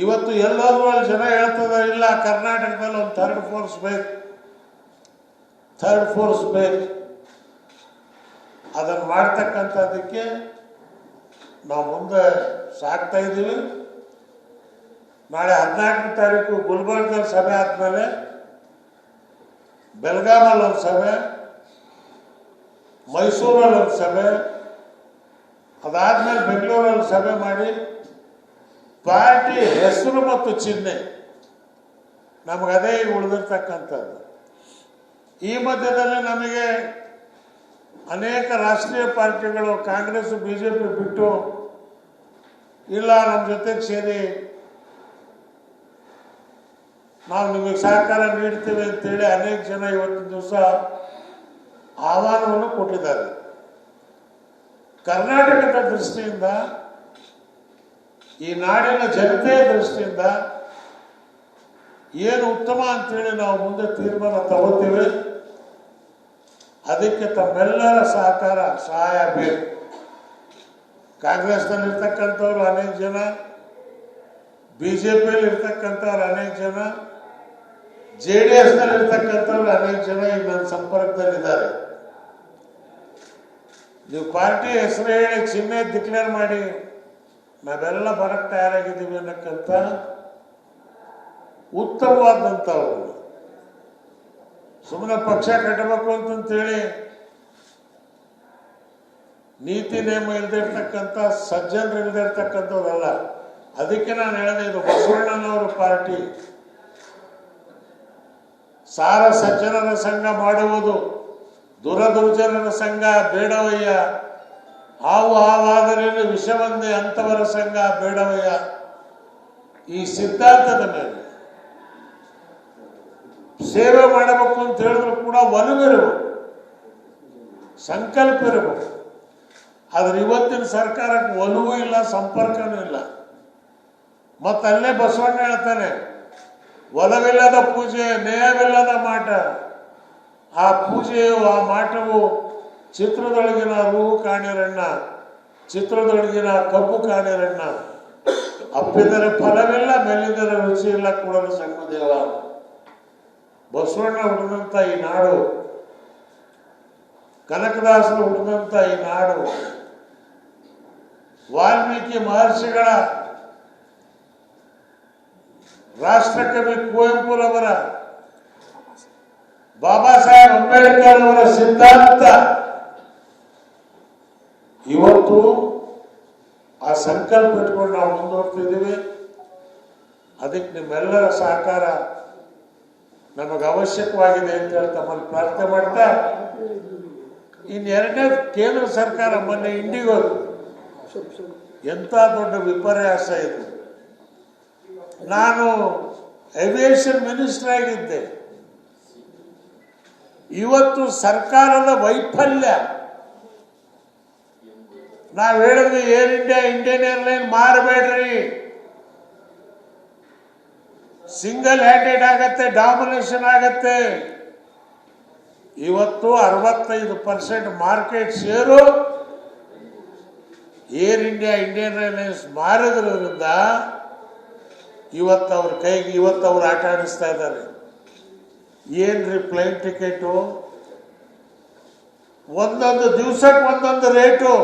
ಇವತ್ತು ಎಲ್ಲರೂ ಅಲ್ಲಿ ಜನ ಹೇಳ್ತದ ಇಲ್ಲ ಕರ್ನಾಟಕದಲ್ಲಿ ಒಂದು ಥರ್ಡ್ ಫೋರ್ಸ್ ಬೇಕು ಅದನ್ನು ಮಾಡ್ತಕ್ಕಂಥದ್ದಕ್ಕೆ ನಾವು ಮುಂದೆ ಸಾಗ್ತಾ ಇದ್ದೀವಿ. ನಾಳೆ 14ನೇ ತಾರೀಕು ಗುಲ್ಬರ್ಗದಲ್ಲಿ ಸಭೆ ಆದಮೇಲೆ ಬೆಳಗಾಮಲ್ಲಿ ಒಂದು ಸಭೆ, ಮೈಸೂರಲ್ಲಿ ಒಂದು ಸಭೆ, ಅದಾದ್ಮೇಲೆ ಬೆಂಗಳೂರಲ್ಲಿ ಸಭೆ ಮಾಡಿ ಪಾರ್ಟಿ ಹೆಸರು ಮತ್ತು ಚಿಹ್ನೆ ನಮಗದೇ ಉಳಿದಿರ್ತಕ್ಕಂಥದ್ದು. ಈ ಮಧ್ಯದಲ್ಲಿ ನಮಗೆ ಅನೇಕ ರಾಷ್ಟ್ರೀಯ ಪಾರ್ಟಿಗಳು ಕಾಂಗ್ರೆಸ್ BJP ಬಿಟ್ಟು ಇಲ್ಲ ನಮ್ಮ ಜೊತೆಗೆ ಸೇರಿ ನಾವು ನಿಮಗೆ ಸಹಕಾರ ನೀಡ್ತೇವೆ ಅಂತೇಳಿ ಅನೇಕ ಜನ ಇವತ್ತಿನ ದಿವಸ ಆಹ್ವಾನವನ್ನು ಕೊಟ್ಟಿದ್ದಾರೆ. ಕರ್ನಾಟಕದ ದೃಷ್ಟಿಯಿಂದ, ಈ ನಾಡಿನ ಜನತೆಯ ದೃಷ್ಟಿಯಿಂದ ಏನು ಉತ್ತಮ ಅಂತೇಳಿ ನಾವು ಮುಂದೆ ತೀರ್ಮಾನ ತಗೋತೀವಿ. ಅದಕ್ಕೆ ತಮ್ಮೆಲ್ಲರ ಸಹಕಾರ ಸಹಾಯ ಬೇಕು. ಕಾಂಗ್ರೆಸ್ನಲ್ಲಿರ್ತಕ್ಕಂಥವ್ರು ಅನೇಕ ಜನ, BJPಯಲ್ಲಿ ಇರ್ತಕ್ಕಂಥವ್ರು ಅನೇಕ ಜನ, JDSನಲ್ಲಿರ್ತಕ್ಕಂಥವ್ರು ಅನೇಕ ಜನ ಈಗ ನನ್ನ ಸಂಪರ್ಕದಲ್ಲಿದ್ದಾರೆ. ನೀವು ಪಾರ್ಟಿ ಹೆಸರು ಹೇಳಿ ಚಿಹ್ನೆ ಡಿಕ್ಲೇರ್ ಮಾಡಿ ನಾವೆಲ್ಲ ಬರಕ್ಕೆ ತಯಾರಾಗಿದ್ದೀವಿ ಅನ್ನಕ್ಕಂಥ ಉತ್ತಮವಾದಂಥವ್ರು. ಸುಮ್ಮನೆ ಪಕ್ಷ ಕಟ್ಟಬೇಕು ಅಂತಂತೇಳಿ ನೀತಿ ನಿಯಮ ಇಲ್ದಿರ್ತಕ್ಕಂಥ ಸಜ್ಜನರು ಇಲ್ದಿರ್ತಕ್ಕಂಥವ್ರಲ್ಲ. ಅದಕ್ಕೆ ನಾನು ಹೇಳಿದೆ, ಇದು ಬಸವಣ್ಣನವರ ಪಾರ್ಟಿ. ಸಾರ ಸಜ್ಜನರ ಸಂಘ ಮಾಡುವುದು ದುರದುರ್ಜನರ ಸಂಘ ಬೇಡವಯ್ಯ, ಹಾವಾದರೇನು ವಿಷವಂದೆ ಅಂತವರ ಸಂಘ ಬೇಡವಯ್ಯ. ಈ ಸಿದ್ಧಾಂತದ ಮೇಲೆ ಸೇವೆ ಮಾಡಬೇಕು ಅಂತ ಹೇಳಿದ್ರು ಕೂಡ ಒಲವಿರಬೇಕು, ಸಂಕಲ್ಪ ಇರಬೇಕು. ಆದ್ರೆ ಇವತ್ತಿನ ಸರ್ಕಾರಕ್ಕೆ ಒಲವು ಇಲ್ಲ, ಸಂಪರ್ಕನೂ ಇಲ್ಲ. ಮತ್ತಲ್ಲೇ ಬಸವಣ್ಣ ಹೇಳ್ತಾನೆ, ಒಲವಿಲ್ಲದ ಪೂಜೆ ನೇಯವಿಲ್ಲದ ಮಾಟ. ಆ ಪೂಜೆಯು ಆ ಮಾಟವು ಚಿತ್ರದೊಳಗಿನ ರೂಹು ಕಾಣಿರಣ್ಣ, ಚಿತ್ರದೊಳಗಿನ ಕಬ್ಬು ಕಾಣಿರಣ್ಣ. ಅಪ್ಪಿದರೆ ಫಲವಿಲ್ಲ, ಮೆಲ್ಲಿದರೆ ರುಚಿ ಇಲ್ಲ, ಕೂಡಲು ಸಂಗದೇವ. ಬಸವಣ್ಣ ಹುಟ್ಟಿದಂಥ ಈ ನಾಡು, ಕನಕದಾಸರು ಹುಟ್ಟಿದಂಥ ಈ ನಾಡು, ವಾಲ್ಮೀಕಿ ಮಹರ್ಷಿಗಳ, ರಾಷ್ಟ್ರಕವಿ ಕುವೆಂಪುರವರ, ಬಾಬಾ ಸಾಹೇಬ್ ಅಂಬೇಡ್ಕರ್ ಅವರ ಸಿದ್ಧಾಂತ ಇವತ್ತು ಆ ಸಂಕಲ್ಪ ಇಟ್ಕೊಂಡು ನಾವು ಮುಂದುವರ್ತಿದ್ದೀವಿ. ಅದಕ್ಕೆ ನಿಮ್ಮೆಲ್ಲರ ಸಹಕಾರ ನಮಗೆ ಅವಶ್ಯಕವಾಗಿದೆ ಅಂತ ಹೇಳಿ ತಮ್ಮಲ್ಲಿ ಪ್ರಾರ್ಥನೆ ಮಾಡ್ತಾ, ಇನ್ನೆರಡನೇ ಕೇಂದ್ರ ಸರ್ಕಾರ ಮೊನ್ನೆ ಇಂಡಿಗೋ ಎಂಥ ದೊಡ್ಡ ವಿಪರ್ಯಾಸ ಇದು. ನಾನು ಏವಿಯೇಷನ್ ಮಿನಿಸ್ಟರ್ ಆಗಿದ್ದೆ. ಇವತ್ತು ಸರ್ಕಾರದ ವೈಫಲ್ಯ. ನಾವು ಹೇಳಿದ್ವಿ ಏರ್ ಇಂಡಿಯಾ, ಇಂಡಿಯನ್ ಏರ್ಲೈನ್ ಮಾರಬೇಡ್ರಿ, ಸಿಂಗಲ್ ಹ್ಯಾಂಡೆಡ್ ಆಗತ್ತೆ, ಡಾಮಿನೇಷನ್ ಆಗತ್ತೆ. ಇವತ್ತು 65% market share air India, Indian airlines ಮಾರಿದ್ರಿಂದ ಇವತ್ತು ಅವ್ರ ಕೈಗೆ ಇವತ್ತು ಅವ್ರು ಆಟ ಆಡಿಸ್ತಾ ಇದ್ದಾರೆ. ಏನ್ರಿ ಪ್ಲೇನ್ ಟಿಕೆಟು, ಒಂದೊಂದು ದಿವಸಕ್ಕೆ ಒಂದೊಂದು ರೇಟು.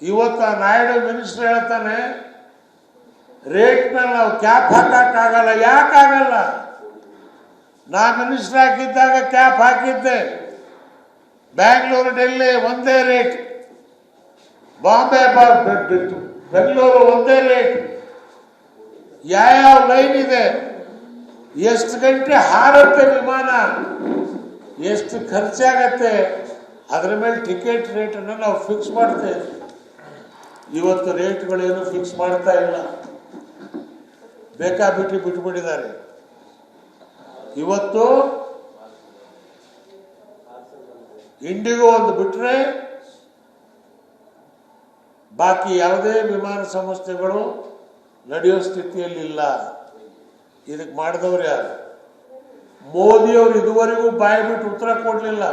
ಇವತ್ತು ನಾಯ್ಡು ಮಿನಿಸ್ಟರ್ ಹೇಳ್ತಾನೆ, ರೇಟ್ ಮೇಲೆ ನಾವು ಕ್ಯಾಪ್ ಹಾಕಕ್ಕಾಗಲ್ಲ. ಯಾಕಾಗಲ್ಲ? ನಾ ಮಿನಿಸ್ಟರ್ ಹಾಕಿದ್ದಾಗ ಕ್ಯಾಪ್ ಹಾಕಿದ್ದೆ. ಬ್ಯಾಂಗ್ಳೂರು ಡೆಲ್ಲಿ ಒಂದೇ ರೇಟ್, ಬಾಂಬೆ ಬೆಂಗಳೂರು ಒಂದೇ ರೇಟ್. ಯಾವ ಲೈನ್ ಇದೆ, ಎಷ್ಟು ಗಂಟೆ ಹಾರುತ್ತೆ ವಿಮಾನ, ಎಷ್ಟು ಖರ್ಚಾಗತ್ತೆ, ಅದ್ರ ಮೇಲೆ ಟಿಕೆಟ್ ರೇಟನ್ನು ನಾವು ಫಿಕ್ಸ್ ಮಾಡ್ತೇವೆ. ಇವತ್ತು ರೇಟ್ಗಳೇನು ಫಿಕ್ಸ್ ಮಾಡ್ತಾ ಇಲ್ಲ, ಬೇಕಾಬಿಟ್ಟಿ ಬಿಟ್ಬಿಟ್ಟಿದ್ದಾರೆ. ಇವತ್ತು ಇಂಡಿಗೋ ಒಂದು ಬಿಟ್ರೆ ಬಾಕಿ ಯಾವುದೇ ವಿಮಾನ ಸಂಸ್ಥೆಗಳು ನಡೆಯೋ ಸ್ಥಿತಿಯಲ್ಲಿಲ್ಲ. ಇದಕ್ಕೆ ಮಾಡಿದವ್ರು ಯಾರು? ಮೋದಿಯವರು ಇದುವರೆಗೂ ಬಾಯಿ ಬಿಟ್ಟು ಉತ್ತರ ಕೊಡಲಿಲ್ಲ.